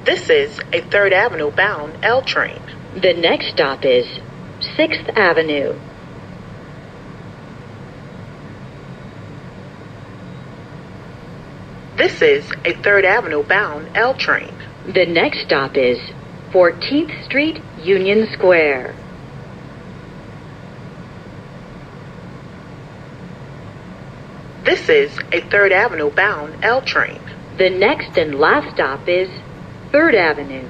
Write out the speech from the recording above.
This is a 3rd Avenue bound L train. The next stop is 6th Avenue. This is a 3rd Avenue bound L train. The next stop is 14th Street, Union Square. This is a 3rd Avenue bound L train. The next and last stop is 3rd Avenue.